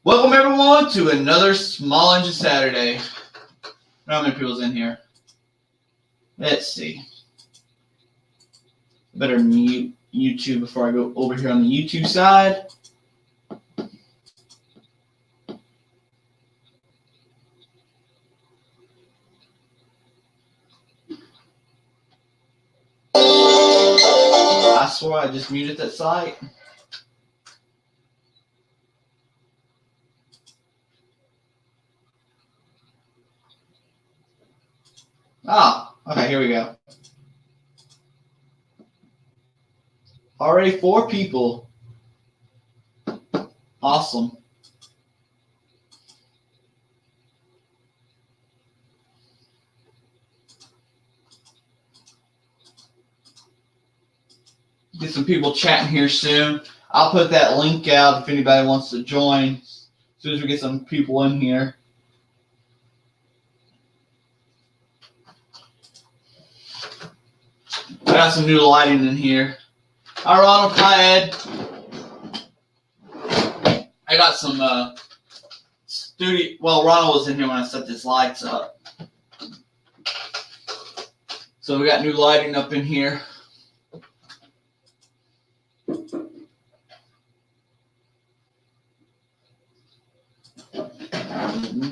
Welcome everyone to another Small Engine Saturday. I don't know how many people's in here. Let's see. Better mute YouTube before I go over here on the YouTube side. I swear I just muted that site. Okay, here we go. Already 4 people. Awesome. Get some people chatting here soon. I'll put that link out if anybody wants to join as soon as we get some people in here. I got some new lighting in here. Hi, Ronald. Hi, Ed. I got some studio. Well, Ronald was in here when I set these lights up. So we got new lighting up in here.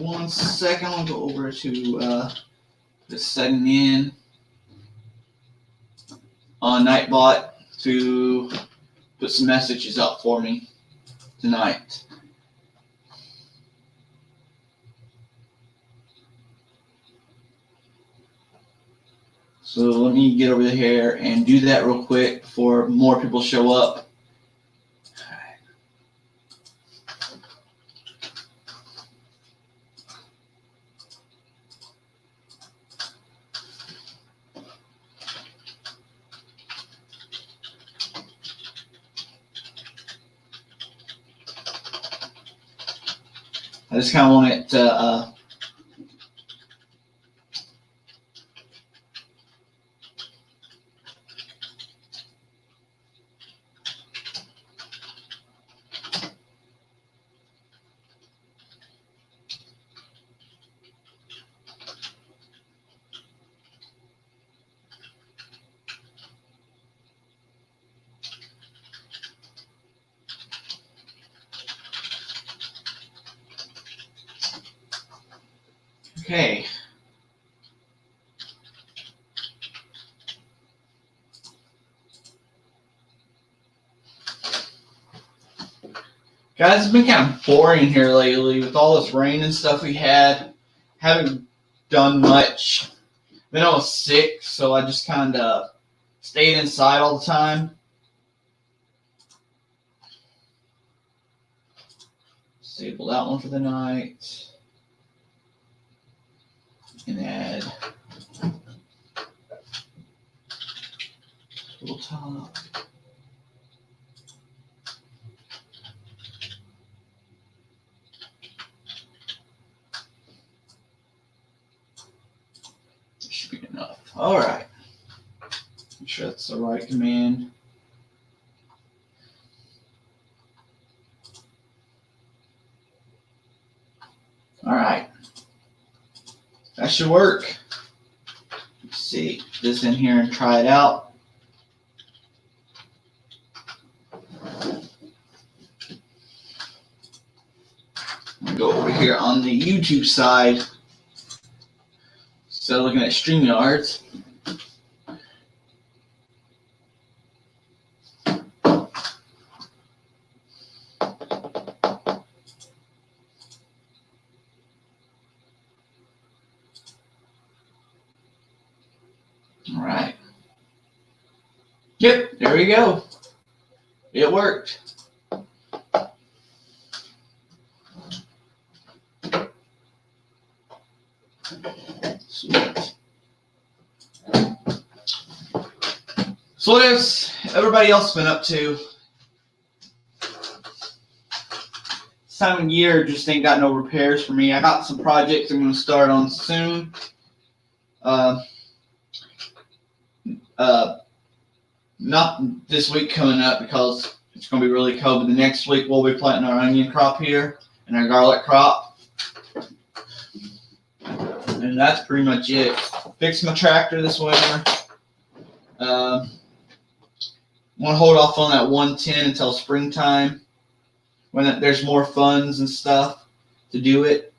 One second, I'll go over to the setting in on Nightbot to put some messages up for me tonight. So let me get over here and do that real quick before more people show up. I just kind of want it to okay. Guys, it's been kind of boring here lately with all this rain and stuff we had. Haven't done much. Then I was sick, so I just kind of stayed inside all the time. Disable that one for the night. And add total top. Should be enough. All right. Make sure that's the right command. All right. That should work. Let's see this in here and try it out. I'm gonna go over here on the YouTube side. So looking at StreamYard. All right. Yep, there we go. It worked. Sweet. So what has everybody else been up to? This time of year just ain't got no repairs for me. I got some projects I'm going to start on soon. Not this week coming up because it's going to be really cold, but the next week we'll be planting our onion crop here. and our garlic crop. And that's pretty much it. Fixed my tractor this winter. Want to hold off on that 110 until springtime when there's more funds and stuff to do it.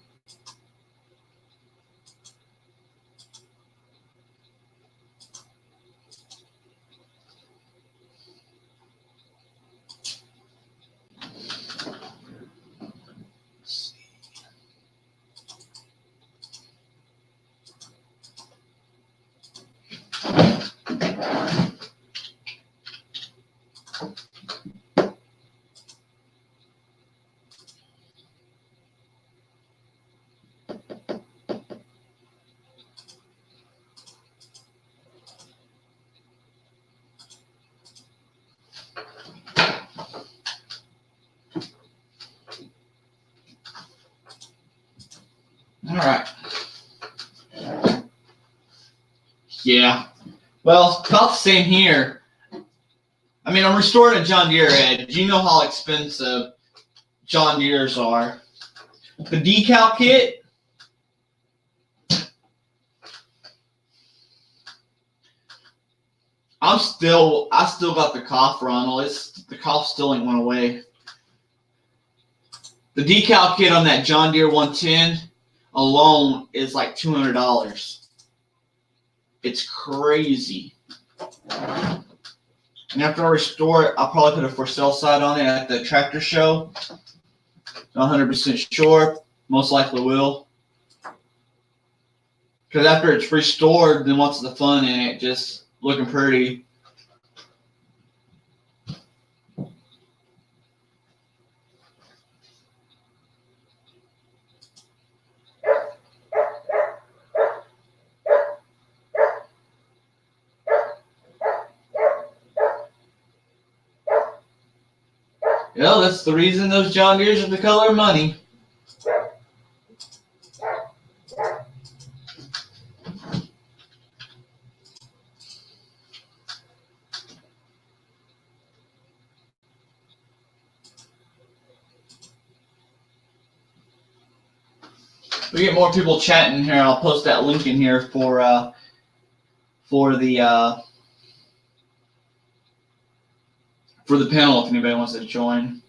All right. Yeah. Well, about the same here. I mean, I'm restoring a John Deere, Ed. You know how expensive John Deere's are. The decal kit, I still got the cough, Ronald. The cough still ain't went away. The decal kit on that John Deere 110 alone is like $200. It's crazy. And after I restore it, I'll probably put a for sale sign on it at the tractor show. Not 100% sure. Most likely will. Because after it's restored, then what's the fun in it? Just looking pretty. Yeah, that's the reason those John Deeres are the color of money. We get more people chatting here. I'll post that link in here for the panel if anybody wants to join.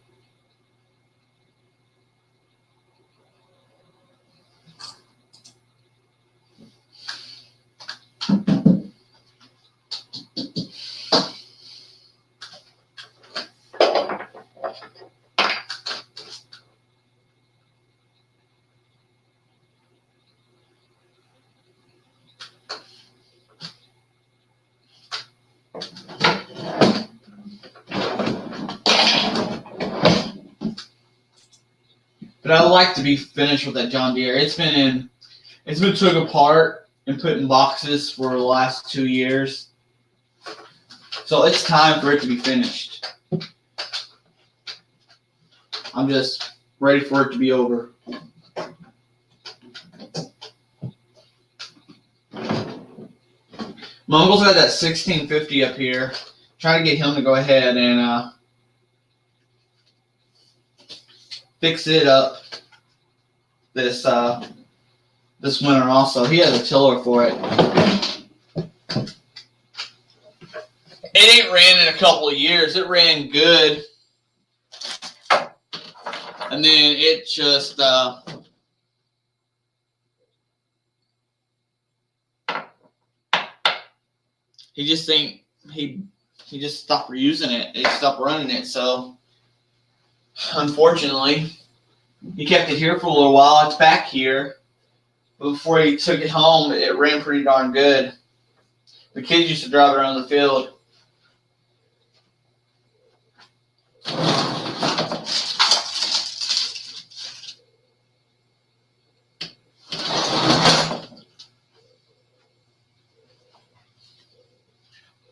But I would like to be finished with that John Deere. It's been took apart and put in boxes for the last 2 years. So it's time for it to be finished. I'm just ready for it to be over. My uncle's got that 1650 up here. Trying to get him to go ahead and fix it up this winter also. He has a tiller for it. It ain't ran in a couple of years. It ran good. And then it just he just stopped using it. He stopped running it. So unfortunately, he kept it here for a little while. It's back here. But before he took it home, it ran pretty darn good. The kids used to drive it around the field.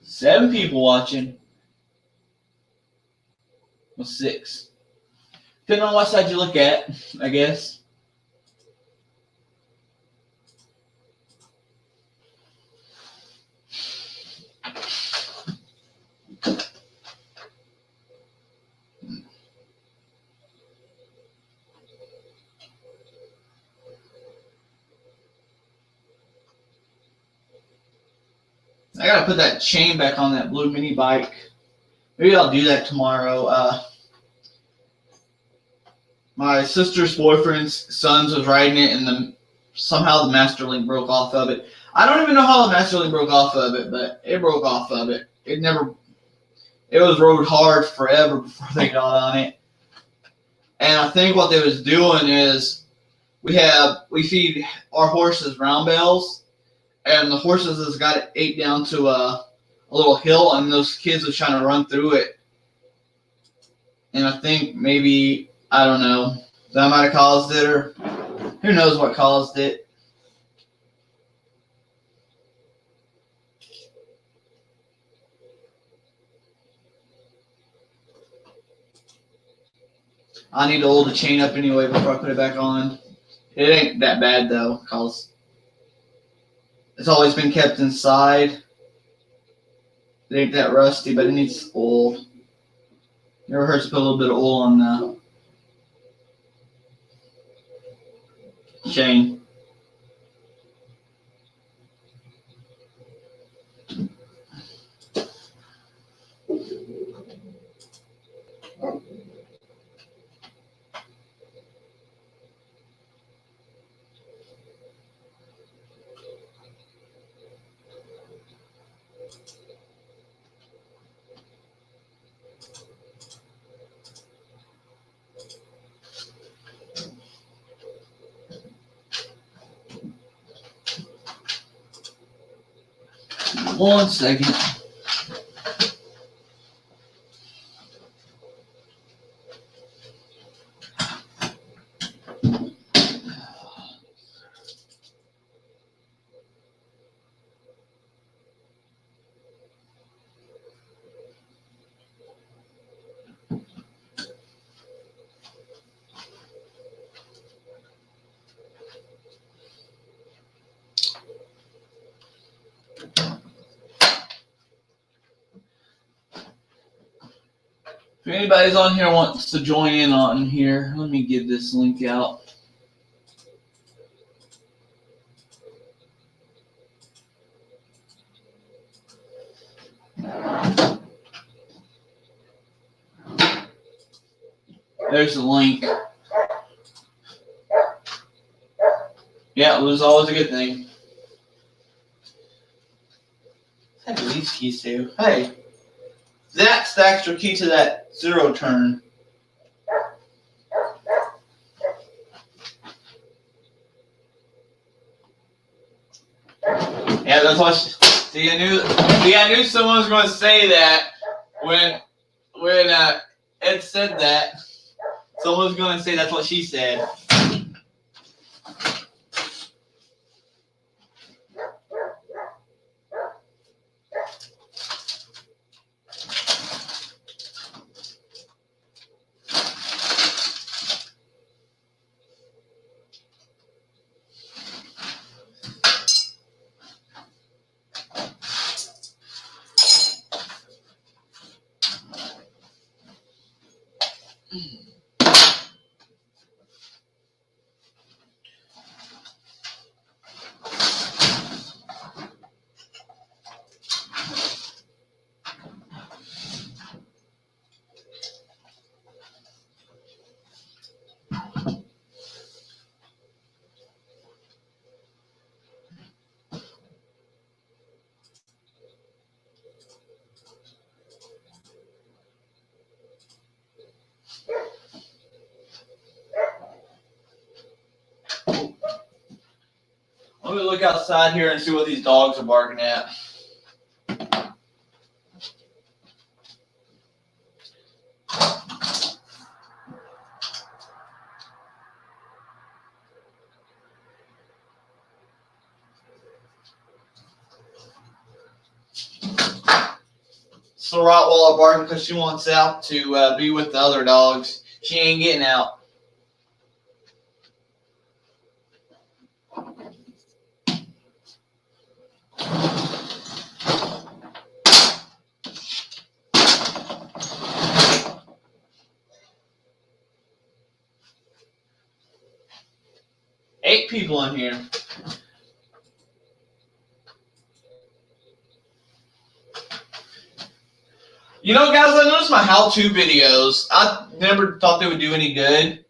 Seven people watching. Well, 6. Depending on what side you look at, I guess. I gotta put that chain back on that blue mini bike. Maybe I'll do that tomorrow. My sister's boyfriend's sons was riding it, and somehow the master link broke off of it. I don't even know how the master link broke off of it, but it broke off of it. It was rode hard forever before they got on it. And I think what they was doing is we feed our horses round bales, and the horses has got it ate down to a little hill, and those kids was trying to run through it. And I think maybe, I don't know, that might have caused it, or who knows what caused it. I need to hold the chain up anyway before I put it back on. It ain't that bad though, because it's always been kept inside. It ain't that rusty, but it needs oil. Never hurts to put a little bit of oil on the chain. One second. If anybody's on here wants to join in on here, let me give this link out. There's the link. Yeah, it was always a good thing. I have these keys too. Hey, that's the extra key to that zero turn. Yeah, that's what. See, I knew someone was going to say that when Ed said that. Someone was going to say that's what she said. Let me look outside here and see what these dogs are barking at. So Rottweiler barking because she wants out to be with the other dogs. She ain't getting out. Eight people in here. You know, guys, I noticed my how-to videos. I never thought they would do any good,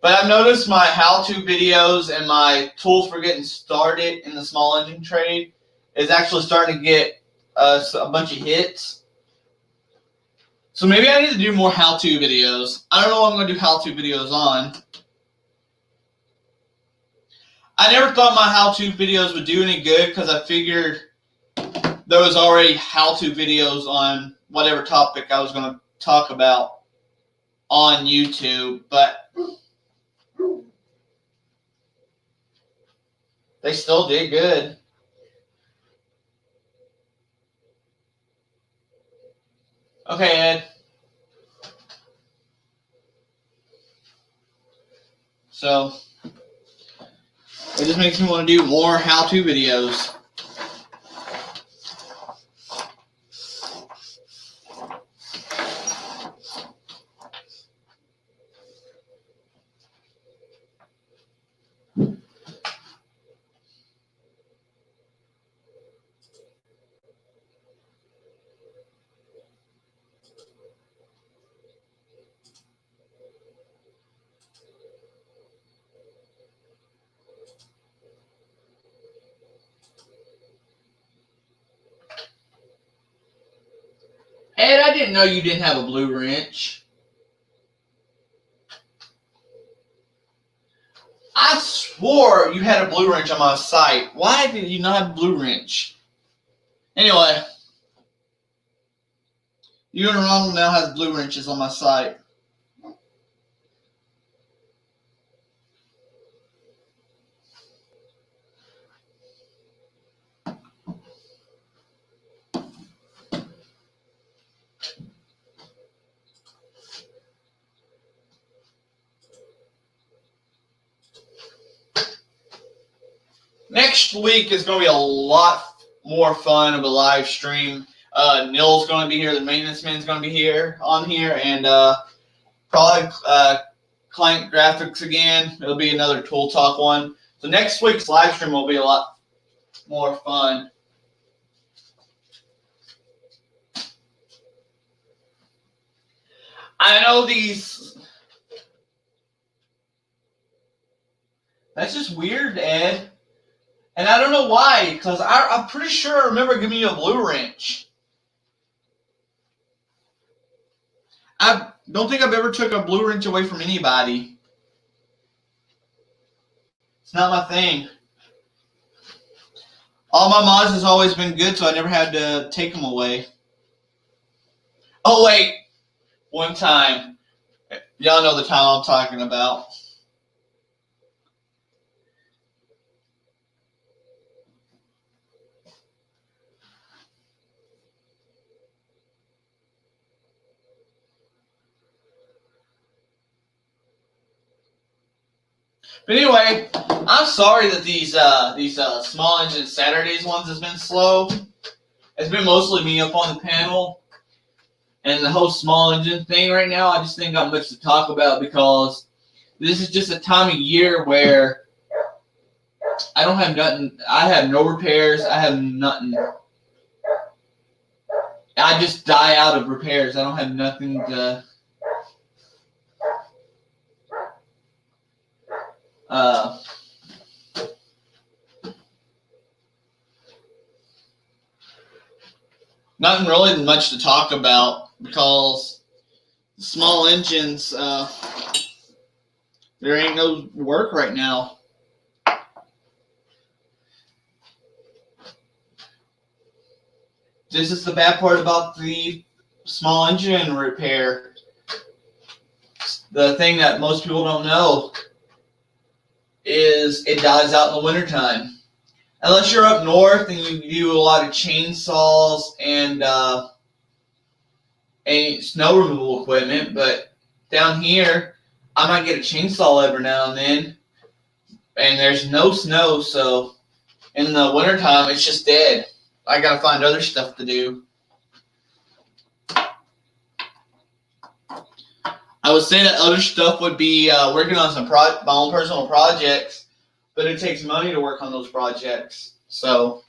but I've noticed my how-to videos and my tools for getting started in the small engine trade is actually starting to get a bunch of hits. So maybe I need to do more how-to videos. I don't know what I'm going to do how-to videos on. I never thought my how-to videos would do any good because I figured there was already how-to videos on whatever topic I was going to talk about on YouTube, but they still did good. Okay, Ed. So, it just makes me want to do more how-to videos. Ed, I didn't know you didn't have a blue wrench. I swore you had a blue wrench on my site. Why did you not have a blue wrench? Anyway, you and Ronald now has blue wrenches on my site. Next week is going to be a lot more fun of a live stream. Neil's going to be here. The maintenance man's going to be here and probably client graphics again. It'll be another Tool Talk one. So next week's live stream will be a lot more fun. I know these. That's just weird, Ed. And I don't know why, because I'm pretty sure I remember giving you a blue wrench. I don't think I've ever took a blue wrench away from anybody. It's not my thing. All my mods has always been good, so I never had to take them away. Oh, wait. One time. Y'all know the time I'm talking about. But anyway, I'm sorry that these small engine Saturdays ones has been slow. It's been mostly me up on the panel and the whole small engine thing right now. I just think got much to talk about because this is just a time of year where I don't have nothing. I have no repairs. I have nothing. I just die out of repairs. I don't have nothing to. Nothing really much to talk about because small engines, there ain't no work right now. This is the bad part about the small engine repair. The thing that most people don't know is it dies out in the wintertime. Unless you're up north and you do a lot of chainsaws and snow removal equipment, but down here, I might get a chainsaw every now and then, and there's no snow, so in the wintertime, it's just dead. I gotta find other stuff to do. I would say that other stuff would be working on my own personal projects, but it takes money to work on those projects. So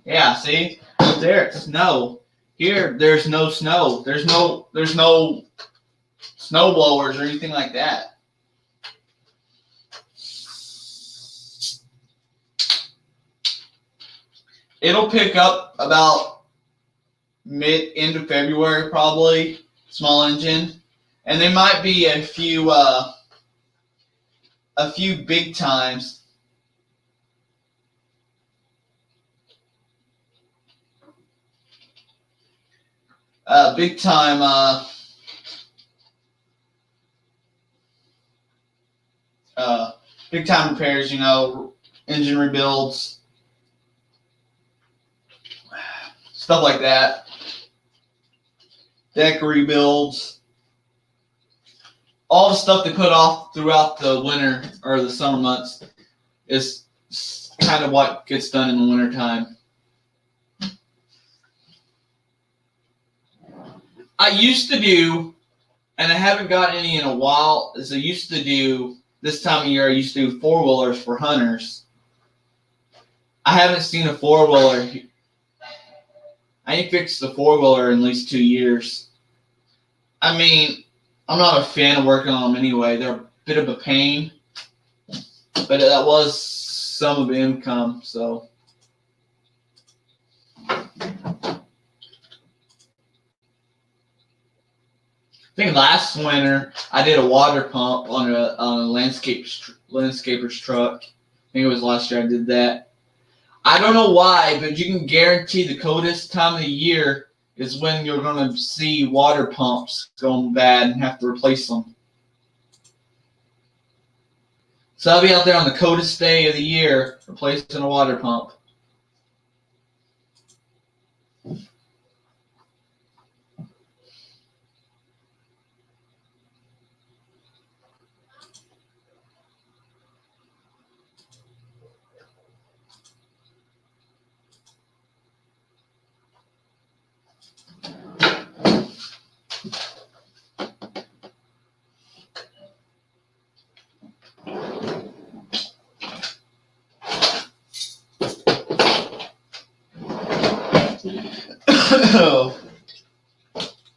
Yeah, see? Up there, it's snow. Here, there's no snow. There's no snow blowers or anything like that. It'll pick up about end of February probably, small engine. And there might be a few big times. Big time repairs, engine rebuilds, stuff like that. Deck rebuilds. All the stuff they put off throughout the winter or the summer months is kind of what gets done in the wintertime. I used to do, and I haven't got any in a while, is I used to do, this time of year, I used to do four-wheelers for hunters. I haven't seen a four-wheeler. I ain't fixed a four-wheeler in at least 2 years. I mean, I'm not a fan of working on them anyway. They're a bit of a pain. But that was some of the income, so. I think last winter I did a water pump on a landscaper's truck. I think it was last year I did that. I don't know why, but you can guarantee the coldest time of the year is when you're going to see water pumps going bad and have to replace them. So I'll be out there on the coldest day of the year replacing a water pump.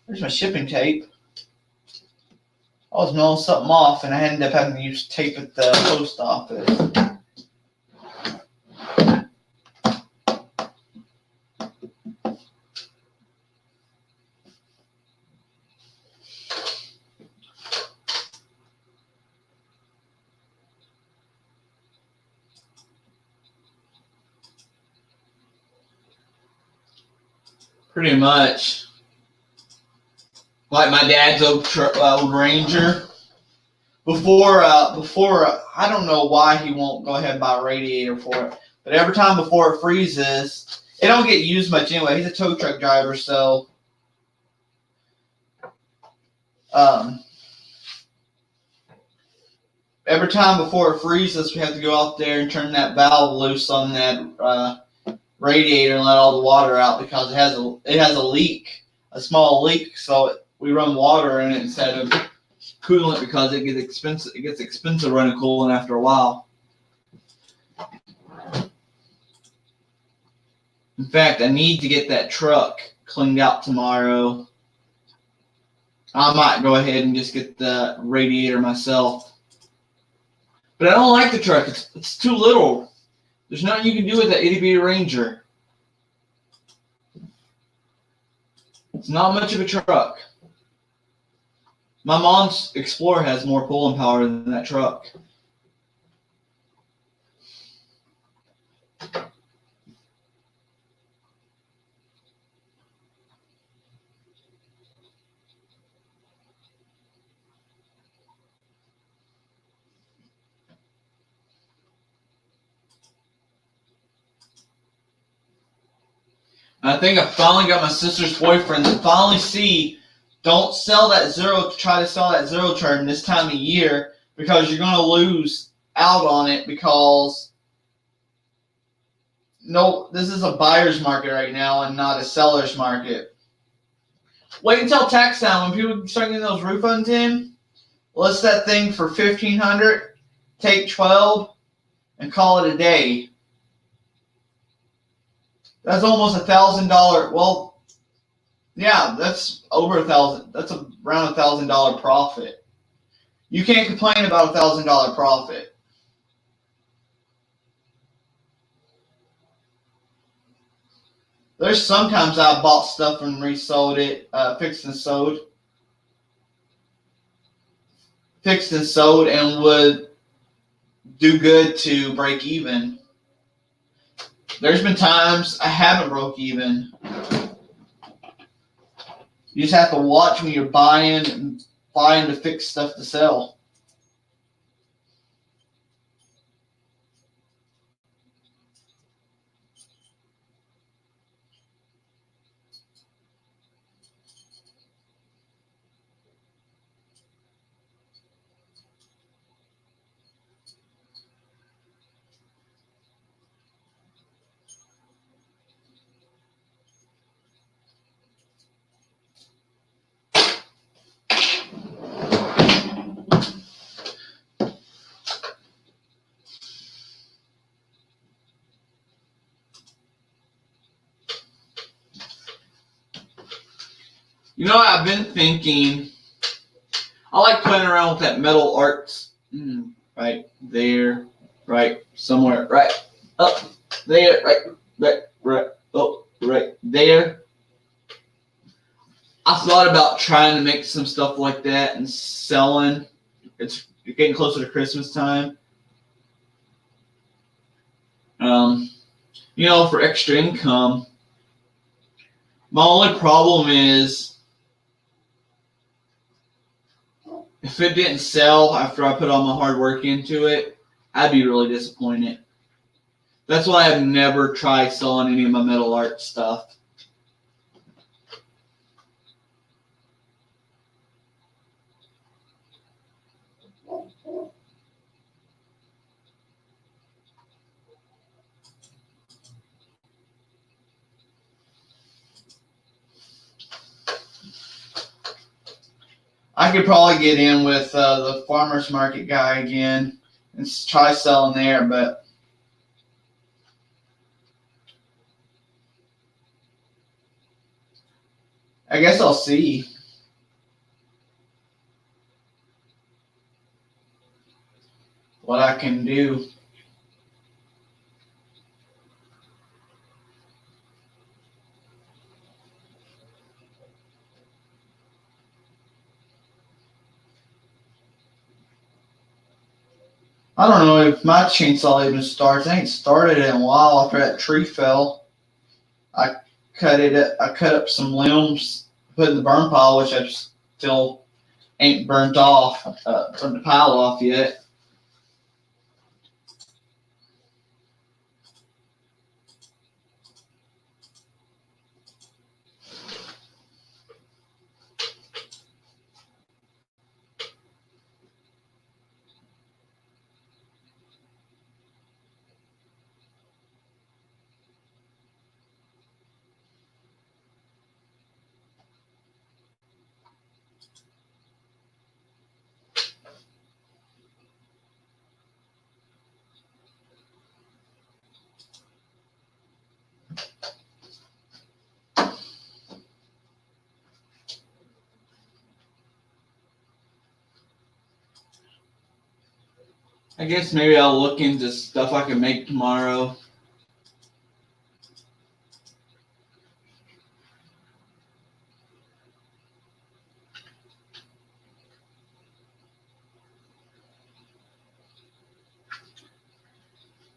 There's my shipping tape. I was mailing something off and I ended up having to use tape at the post office. Pretty much. Like my dad's old Ranger. Before, I don't know why he won't go ahead and buy a radiator for it. But every time before it freezes, it don't get used much anyway. He's a tow truck driver, so every time before it freezes, we have to go out there and turn that valve loose on that radiator and let all the water out because it has a leak, a small leak. So we run water in it instead of coolant because it gets expensive. It gets expensive running coolant after a while. In fact, I need to get that truck cleaned out tomorrow. I might go ahead and just get the radiator myself. But I don't like the truck. It's too little. There's nothing you can do with that itty bitty Ranger. It's not much of a truck. My mom's Explorer has more pulling power than that truck. I think I finally got my sister's boyfriend to finally see, don't sell that try to sell that zero turn this time of year because you're going to lose out on it because this is a buyer's market right now and not a seller's market. Wait until tax time when people start getting those refunds in. List that thing for $1,500, take 12, and call it a day. That's almost $1,000. Well, yeah, that's over 1,000. That's around $1,000 profit. You can't complain about $1,000 profit. There's sometimes I bought stuff and resold it, fixed and sold, and would do good to break even. There's been times I haven't broke even. You just have to watch when you're buying to fix stuff to sell. You know, I've been thinking, I like playing around with that metal arts. Right there, right somewhere, right up there, right up, right there. I thought about trying to make some stuff like that and selling. It's getting closer to Christmas time. For extra income. My only problem is if it didn't sell after I put all my hard work into it, I'd be really disappointed. That's why I've never tried selling any of my metal art stuff. I could probably get in with the farmer's market guy again and try selling there, but I guess I'll see what I can do. I don't know if my chainsaw even starts. I ain't started it in a while after that tree fell. I I cut up some limbs, put in the burn pile, which I still ain't burnt off, burnt the pile off yet. I guess maybe I'll look into stuff I can make tomorrow.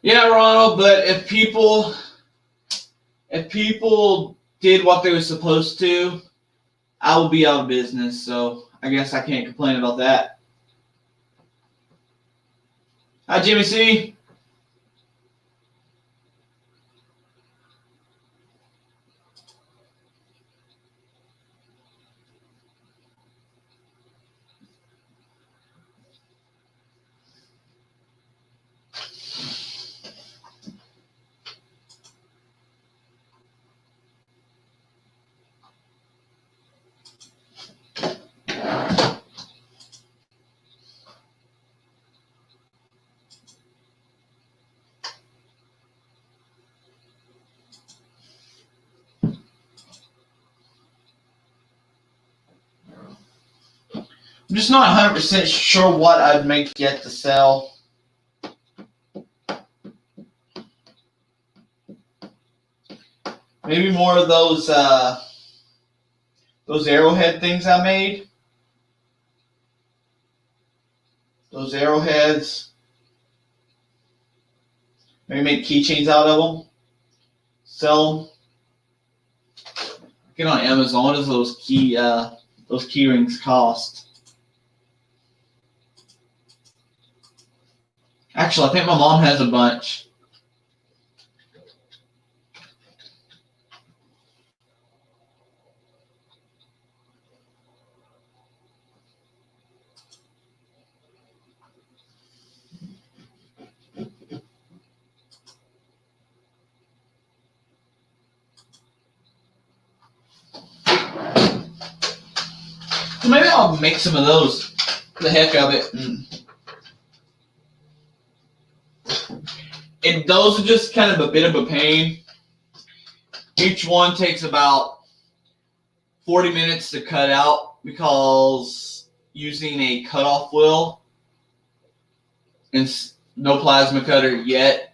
Yeah, Ronald, but if people did what they were supposed to, I will be out of business, so I guess I can't complain about that. Hi, Jimmy C. I'm just not 100% sure what I'd make yet to sell. Maybe more of those arrowhead things I made. Those arrowheads. Maybe make keychains out of them. Sell them. Get on Amazon. What does those key rings cost? Actually, I think my mom has a bunch. So maybe I'll make some of those for the heck of it. And those are just kind of a bit of a pain. Each one takes about 40 minutes to cut out because using a cutoff wheel and no plasma cutter yet.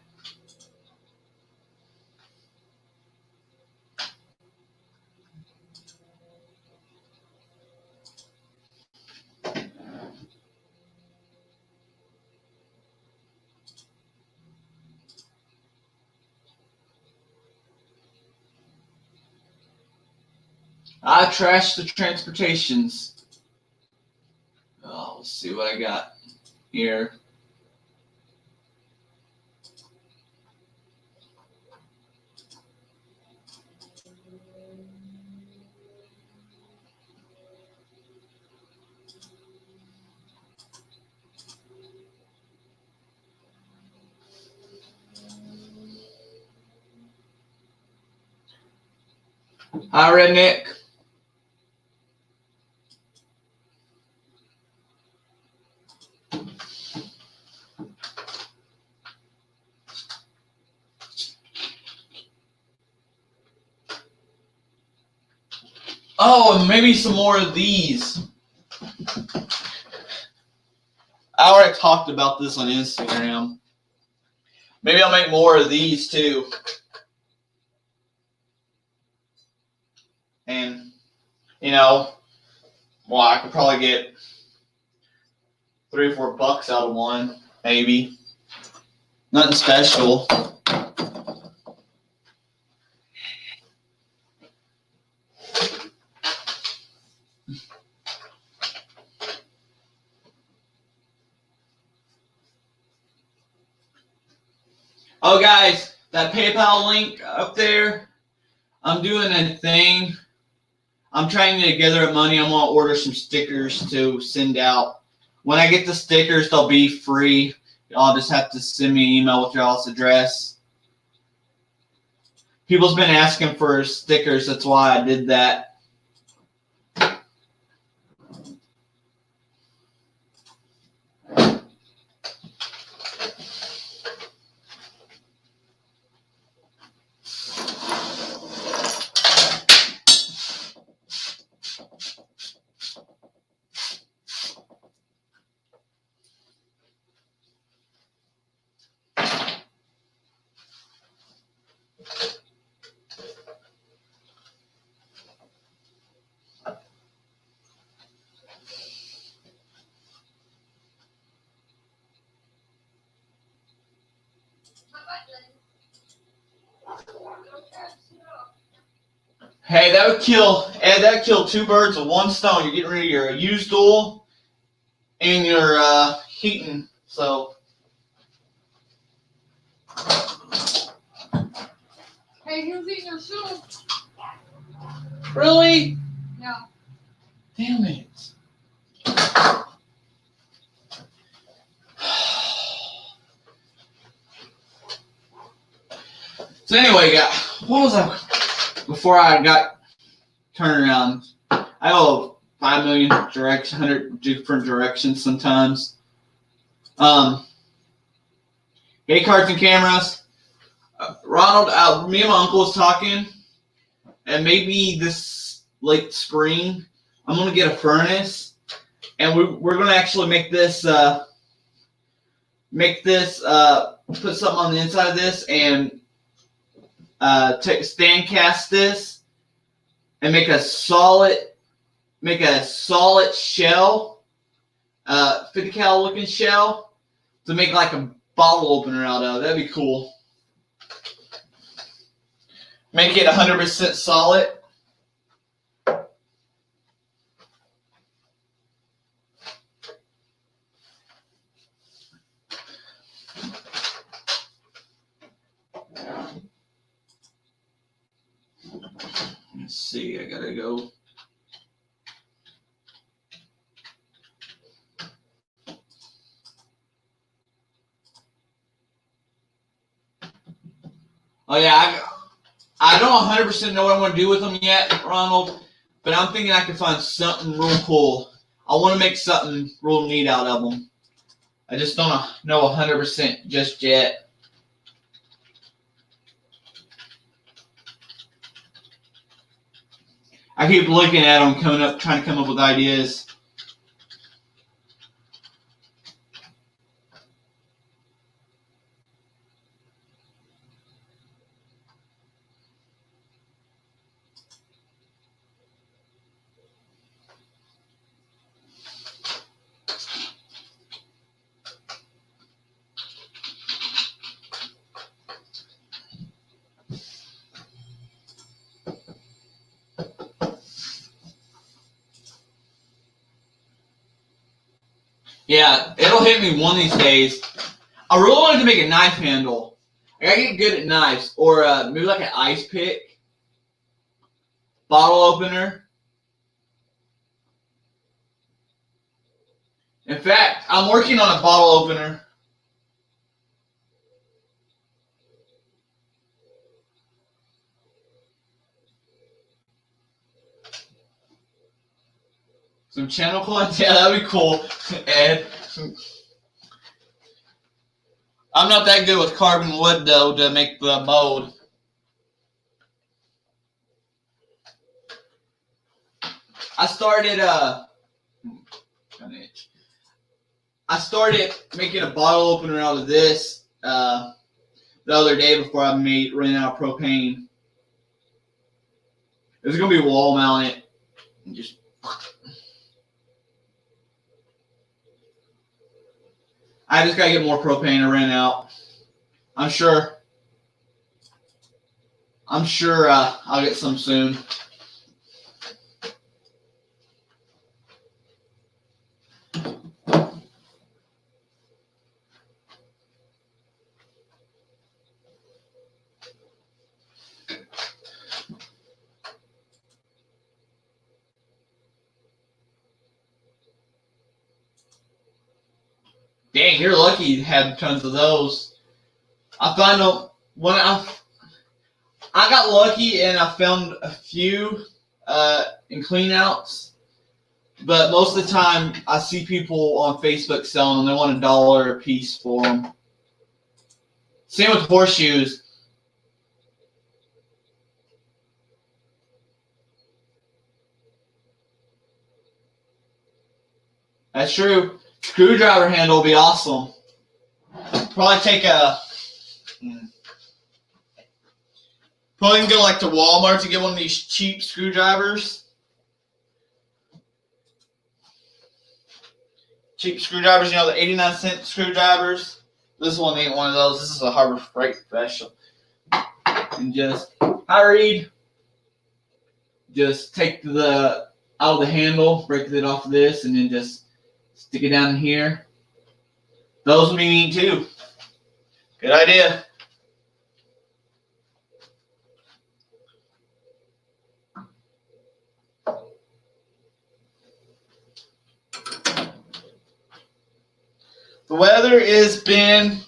I trashed the transportations. Oh, let's see what I got here. Hi, Redneck. Oh, and maybe some more of these. I already talked about this on Instagram. Maybe I'll make more of these too. And, well, I could probably get $3 or $4 out of one, maybe. Nothing special. Oh, guys, that PayPal link up there, I'm doing a thing. I'm trying to gather money. I'm going to order some stickers to send out. When I get the stickers, they'll be free. Y'all just have to send me an email with y'all's address. People's been asking for stickers. That's why I did that. Hey, that would kill two birds with one stone. You're getting rid of your used oil and your heating. So. Hey, who's eating your soup? Really? No. Damn it. So anyway, what was I? Before I got turned around, I go 5 million directions, 100 different directions sometimes. Hey, cards and cameras. Ronald, me and my uncle was talking, and maybe this late spring, I'm gonna get a furnace. and we're gonna actually make this put something on the inside of this and take stand cast this and make a solid shell, 50 cal looking shell to make like a bottle opener out of. That'd be cool. Make it 100% solid. Let's see, I gotta go. Oh yeah, I don't 100% know what I want to do with them yet, Ronald, but I'm thinking I can find something real cool. I want to make something real neat out of them. I just don't know 100% just yet. I keep looking at them, trying to come up with ideas. Yeah, it'll hit me one of these days. I really wanted to make a knife handle. I gotta get good at knives, or maybe like an ice pick, bottle opener. In fact, I'm working on a bottle opener. Some channel coins? Yeah, that'd be cool, Ed. I'm not that good with carbon wood, though, to make the mold. I started making a bottle opener out of this the other day before I ran out of propane. It was gonna be wall mounted and just. I just gotta get more propane. I ran out. I'm sure I'll get some soon. Dang, you're lucky you had tons of those. I found them when I got lucky and I found a few in cleanouts, but most of the time I see people on Facebook selling them. They want $1 a piece for them. Same with horseshoes. That's true. Screwdriver handle will be awesome. Probably take probably go like to Walmart to get one of these cheap screwdrivers. Cheap screwdrivers, you know, the 89-cent screwdrivers. This one ain't one of those. This is a Harbor Freight special. And just, hi Reed. Just take out of the handle, break it off of this, and then just stick it down in here. Those would be neat too. Good idea. The weather has been a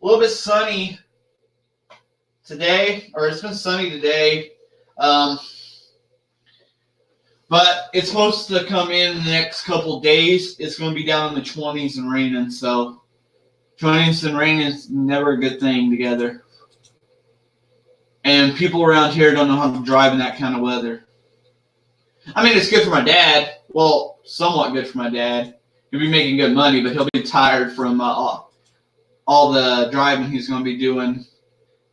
little bit sunny today, or it's been sunny today. But it's supposed to come in the next couple days. It's going to be down in the 20s and raining. So 20s and raining is never a good thing together. And people around here don't know how to drive in that kind of weather. I mean, it's good for my dad. Well, somewhat good for my dad. He'll be making good money, but he'll be tired from all the driving he's going to be doing,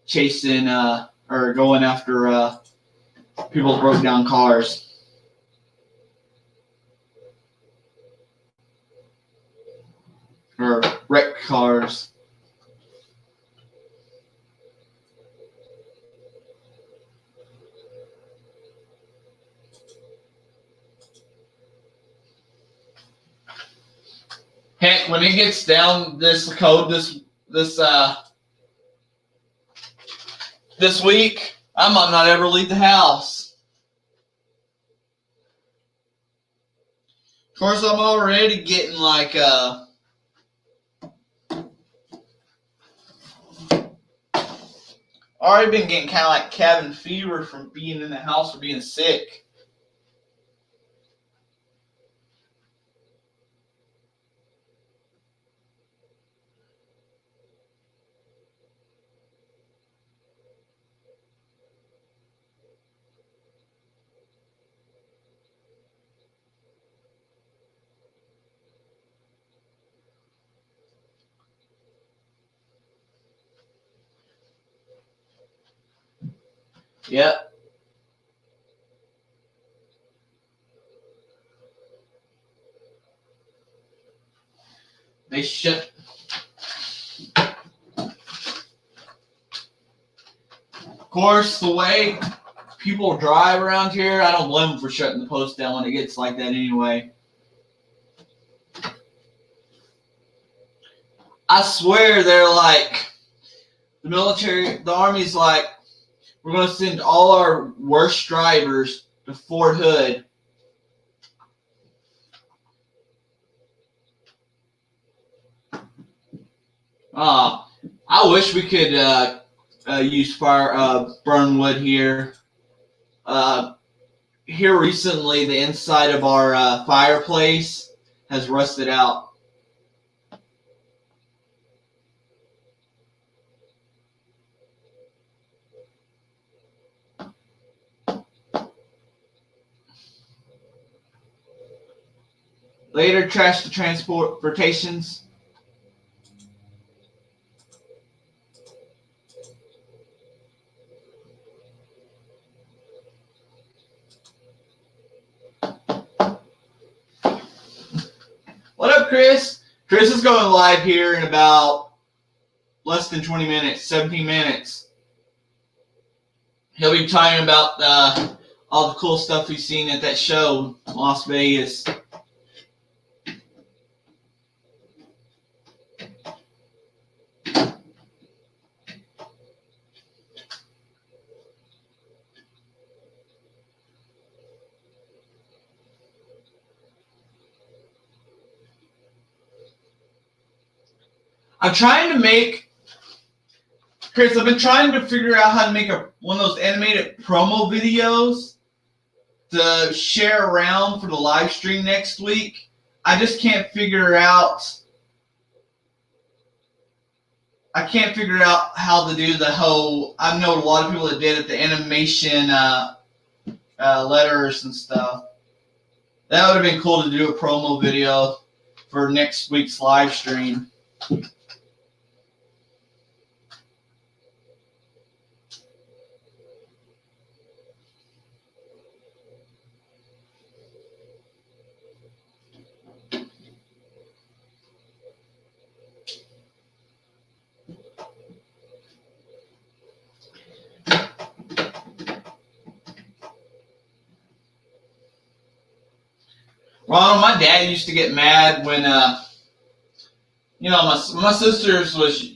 chasing or going after people's broke down cars. Or wrecked cars. Heck, when it gets down this cold this week, I might not ever leave the house. Of course, I'm already getting like already been getting kind of like cabin fever from being in the house or being sick. Yep. They shut. Of course, the way people drive around here, I don't blame them for shutting the post down when it gets like that anyway. I swear they're like, the military, the Army's like, we're going to send all our worst drivers to Fort Hood. I wish we could use burn wood here. Here recently, the inside of our fireplace has rusted out. Later, trash to transportations. What up, Chris? Chris is going live here in about less than 20 minutes, 17 minutes. He'll be talking about all the cool stuff we've seen at that show in Las Vegas. I'm trying to make, Chris, I've been trying to figure out how to make one of those animated promo videos to share around for the live stream next week. I just can't figure out, how to do the whole, I know a lot of people that did it, the animation letters and stuff. That would have been cool to do a promo video for next week's live stream. Well, my dad used to get mad when, my sisters was,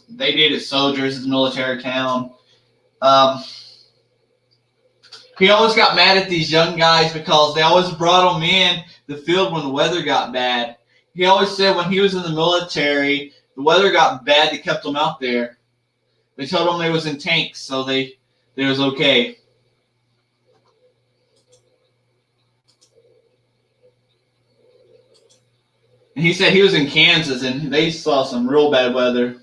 they dated soldiers. It's a military town. He always got mad at these young guys because they always brought them in the field when the weather got bad. He always said when he was in the military, the weather got bad, they kept them out there. They told him they was in tanks, so they was okay. And he said he was in Kansas and they saw some real bad weather.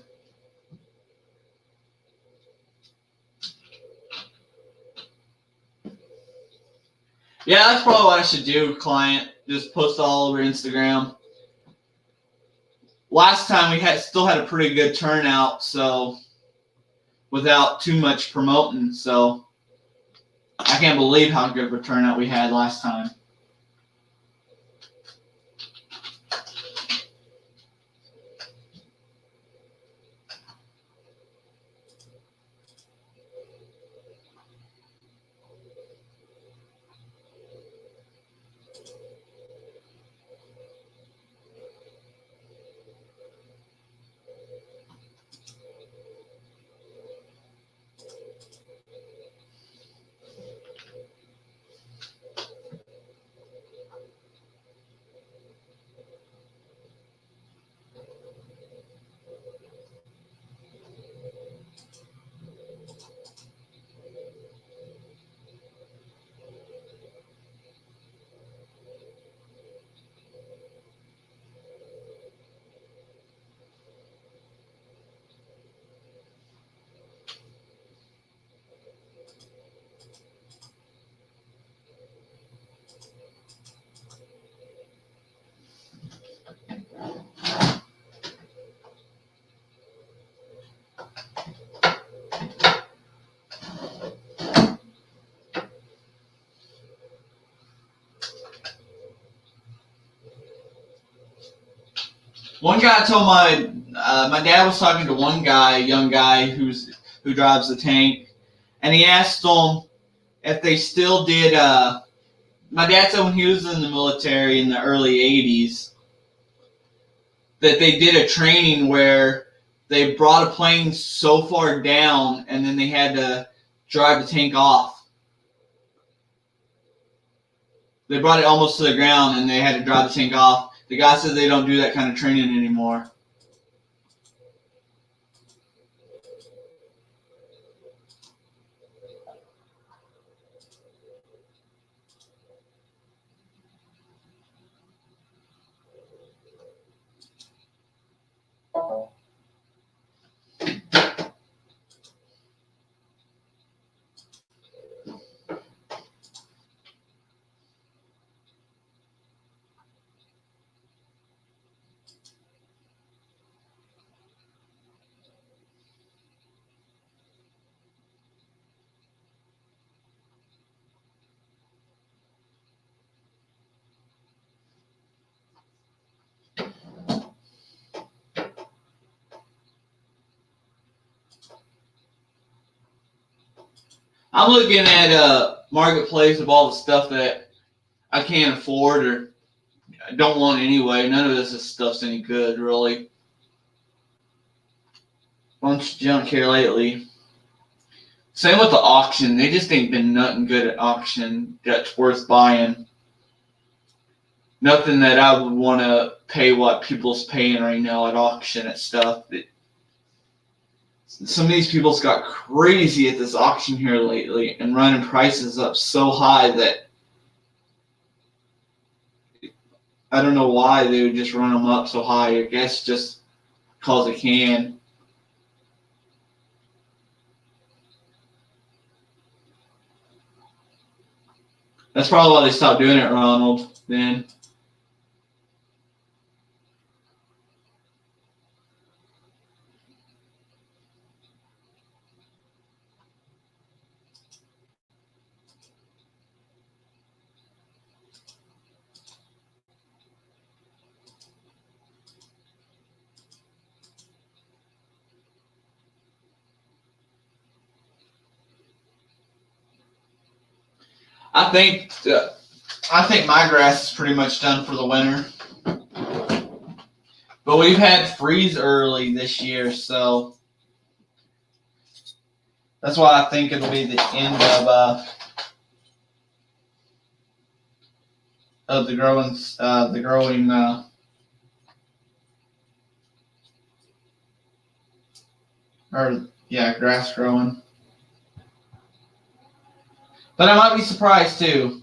Yeah, that's probably what I should do, client. Just post it all over Instagram. Last time we still had a pretty good turnout, so without too much promoting, so I can't believe how good of a turnout we had last time. One guy told my dad was talking to one guy, a young guy who drives the tank, and he asked them if they still did. My dad said when he was in the military in the early '80s that they did a training where they brought a plane so far down and then they had to drive the tank off. They brought it almost to the ground and they had to drive the tank off. The guy said they don't do that kind of training anymore. I'm looking at a marketplace of all the stuff that I can't afford or I don't want anyway. None of this stuff's any good, really. Bunch of junk here lately. Same with the auction. They just ain't been nothing good at auction that's worth buying. Nothing that I would want to pay what people's paying right now at auction at stuff. Some of these people's got crazy at this auction here lately and running prices up so high that I don't know why they would just run them up so high. I guess just because they can. That's probably why they stopped doing it, Ronald, then. I think my grass is pretty much done for the winter. But we've had freeze early this year, so that's why I think it'll be the end of the growing grass growing. But I might be surprised too,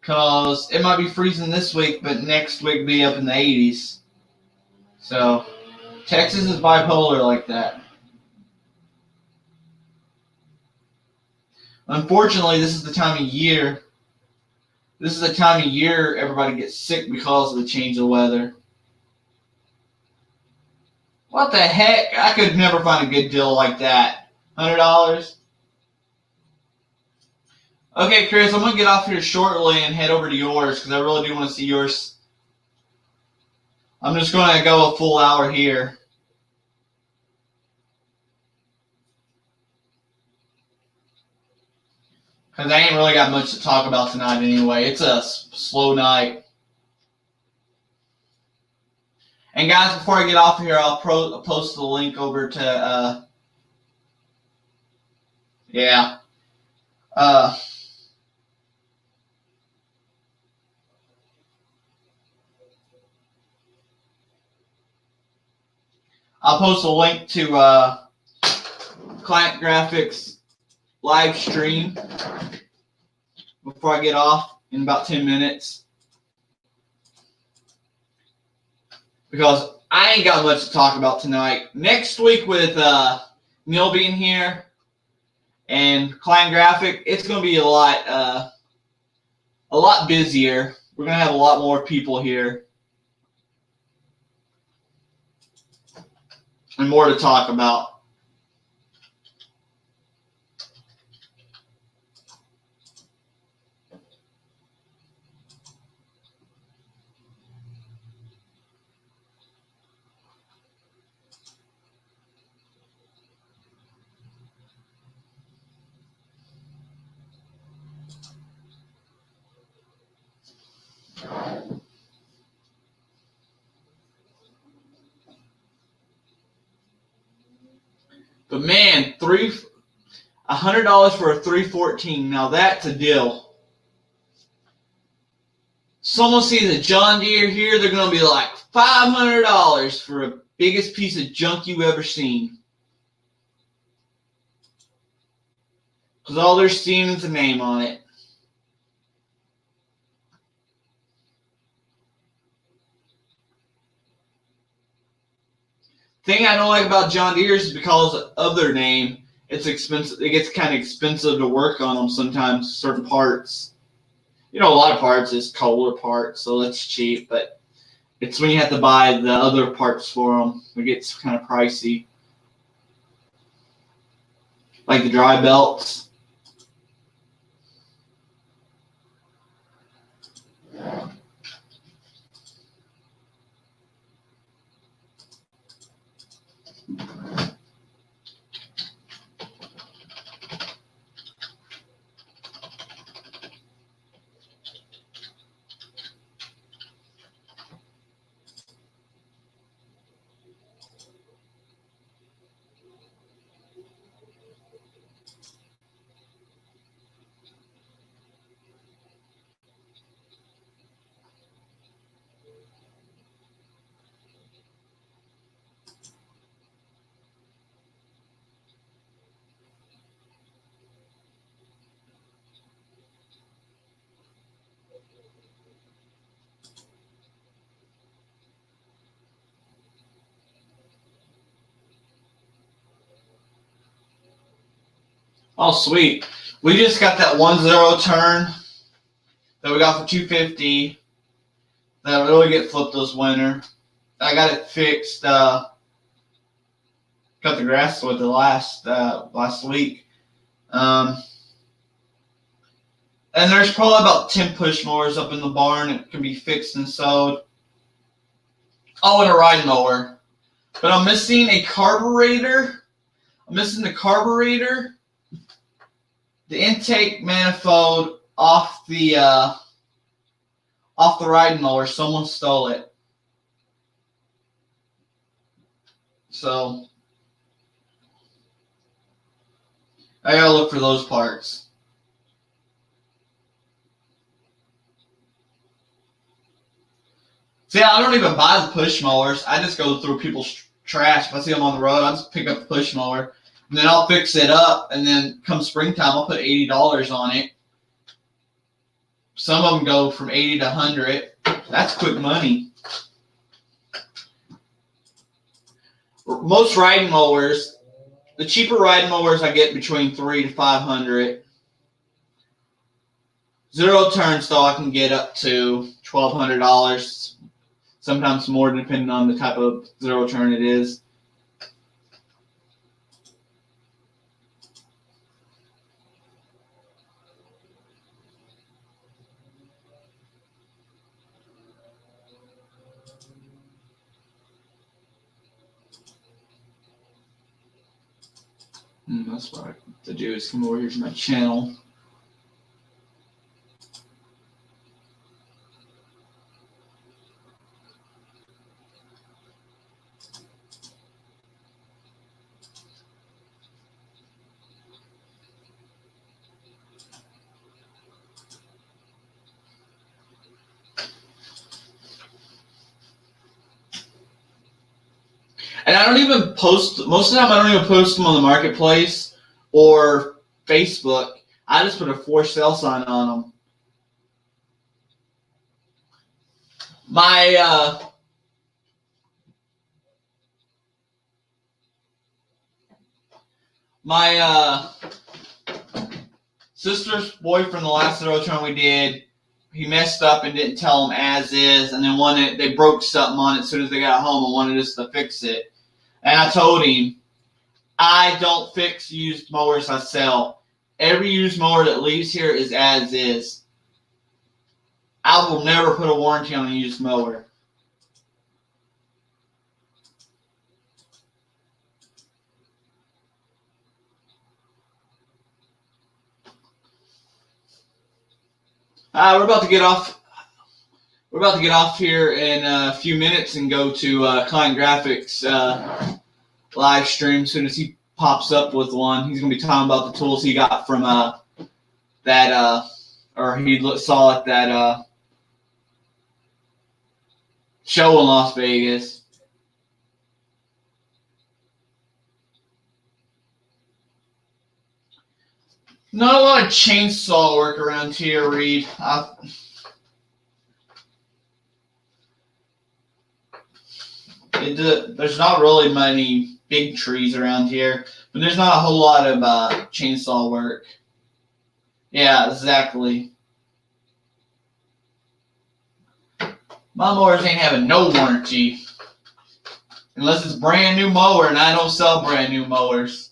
because it might be freezing this week, but next week be up in the 80s. So Texas is bipolar like that. Unfortunately, this is the time of year This is the time of year everybody gets sick because of the change of weather. What the heck? I could never find a good deal like that. $100? Okay, Chris, I'm going to get off here shortly and head over to yours because I really do want to see yours. I'm just going to go a full hour here. Because I ain't really got much to talk about tonight anyway. It's a slow night. And guys, before I get off here, I'll post the link over to, I'll post a link to Client Graphics live stream before I get off in about 10 minutes. Because I ain't got much to talk about tonight. Next week with Neil being here and Client Graphic, it's going to be a lot busier. We're going to have a lot more people here. And more to talk about. But man, $100 for a 314. Now that's a deal. Someone sees a John Deere here, they're going to be like $500 for the biggest piece of junk you've ever seen. Because all they're seeing is a name on it. Thing I don't like about John Deere's is because of their name, it's expensive. It gets kind of expensive to work on them sometimes, certain parts. You know, a lot of parts is Kohler parts, so that's cheap, but it's when you have to buy the other parts for them, it gets kind of pricey. Like the dry belts. Oh, sweet. We just got that 1-0 turn that we got for $250 that really get flipped this winter. I got it fixed. Cut the grass with it last week. And there's probably about 10 push mowers up in the barn. It can be fixed and sewed. Oh, and a ride mower. But I'm missing a carburetor. I'm missing the carburetor, the intake manifold off the riding mower. Someone stole it. So I gotta look for those parts. See, I don't even buy the push mowers. I just go through people's trash. If I see them on the road, I just pick up the push mower. And then I'll fix it up. And then come springtime, I'll put $80 on it. Some of them go from $80 to $100. That's quick money. Most riding mowers, the cheaper riding mowers I get between $300 to $500. Zero turns though, I can get up to $1,200, sometimes more depending on the type of zero turn it is. That's what I have to do is come over here to my channel. And I don't even post, most of the time I don't even post them on the marketplace or Facebook. I just put a for sale sign on them. My sister's boyfriend, the last zero turn we did, he messed up and didn't tell him as is, and then they broke something on it as soon as they got home and wanted us to fix it. And I told him, I don't fix used mowers, I sell. Every used mower that leaves here is as is. I will never put a warranty on a used mower. We're about to get off. We're about to get off here in a few minutes and go to Client Graphics live stream. As soon as he pops up with one, he's gonna be talking about the tools he got from or he saw at that show in Las Vegas. Not a lot of chainsaw work around here, Reed. There's not really many big trees around here, but there's not a whole lot of chainsaw work. Yeah, exactly. My mowers ain't having no warranty. Unless it's brand new mower, and I don't sell brand new mowers.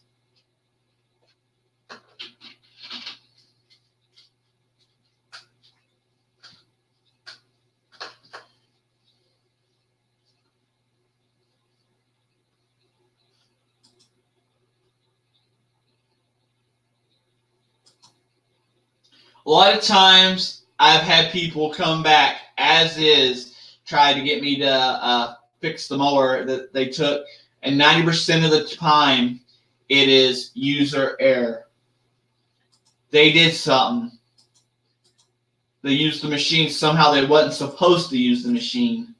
A lot of times, I've had people come back as is, try to get me to fix the mower that they took, and 90% of the time, it is user error. They did something. They used the machine somehow they wasn't supposed to use the machine.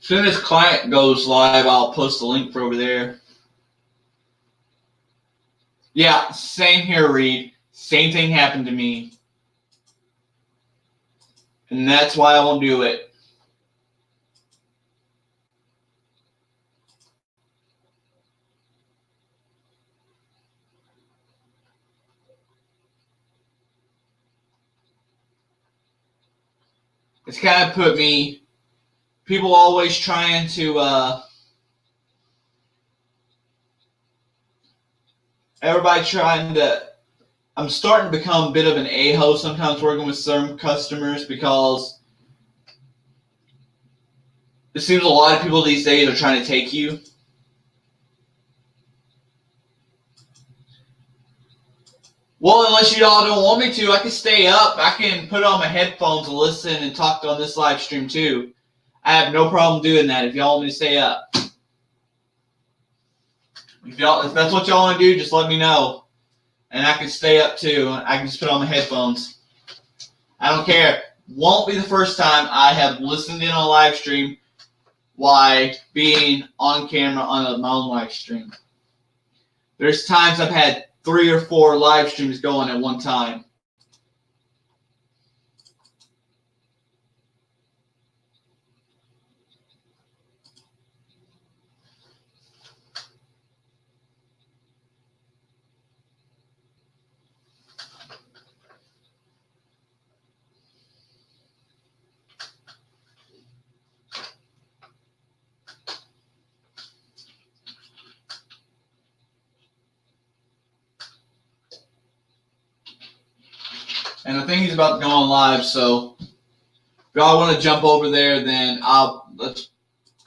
As soon as client goes live, I'll post a link for over there. Yeah, same here, Reed. Same thing happened to me. And that's why I won't do it. It's kind of put me, people always trying to everybody trying to. I'm starting to become a bit of an a-hole sometimes working with certain customers because it seems a lot of people these days are trying to take you. Well, unless you all don't want me to, I can stay up. I can put on my headphones and listen and talk on this live stream too. I have no problem doing that if y'all want me to stay up. If that's what y'all want to do, just let me know. And I can stay up too. I can just put on my headphones. I don't care. Won't be the first time I have listened in on a live stream while being on camera on my own live stream. There's times I've had 3 or 4 live streams going at one time. And I think he's about to go on live, so if y'all want to jump over there, then because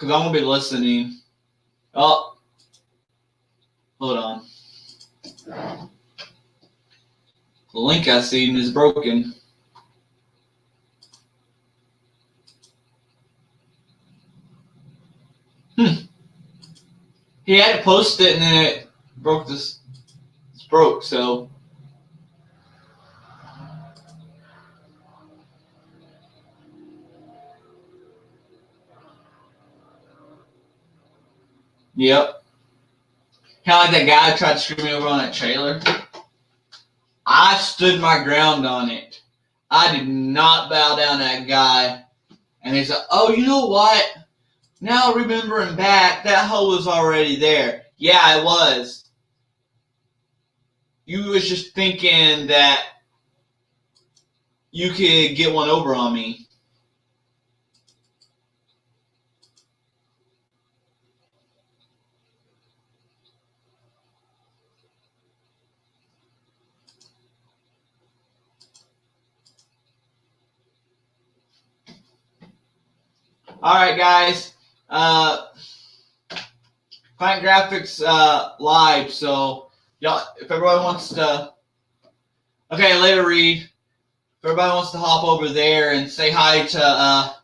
I'm gonna be listening. Oh, hold on. The link I seen is broken. He had to post it, and then it broke. It's broke, so. Yep. Kind of like that guy who tried to screw me over on that trailer. I stood my ground on it. I did not bow down to that guy. And he said, oh, you know what? Now remembering back, that hoe was already there. Yeah, it was. You was just thinking that you could get one over on me. All right, guys. Client Graphics live. So, y'all, if everybody wants to, okay, later, Reed. If everybody wants to hop over there and say hi to,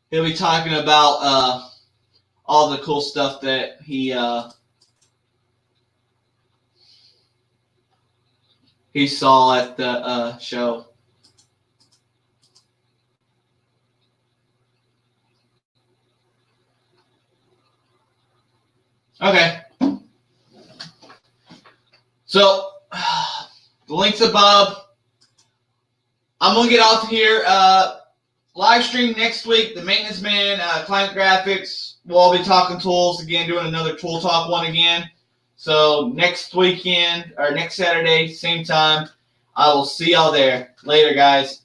he'll be talking about all the cool stuff that he saw at the show. Okay. So, the link's above. I'm going to get off here. Live stream next week, the Maintenance Man, Client Graphics. We'll all be talking tools again, doing another Tool Talk one again. So, next weekend, or next Saturday, same time. I will see y'all there. Later, guys.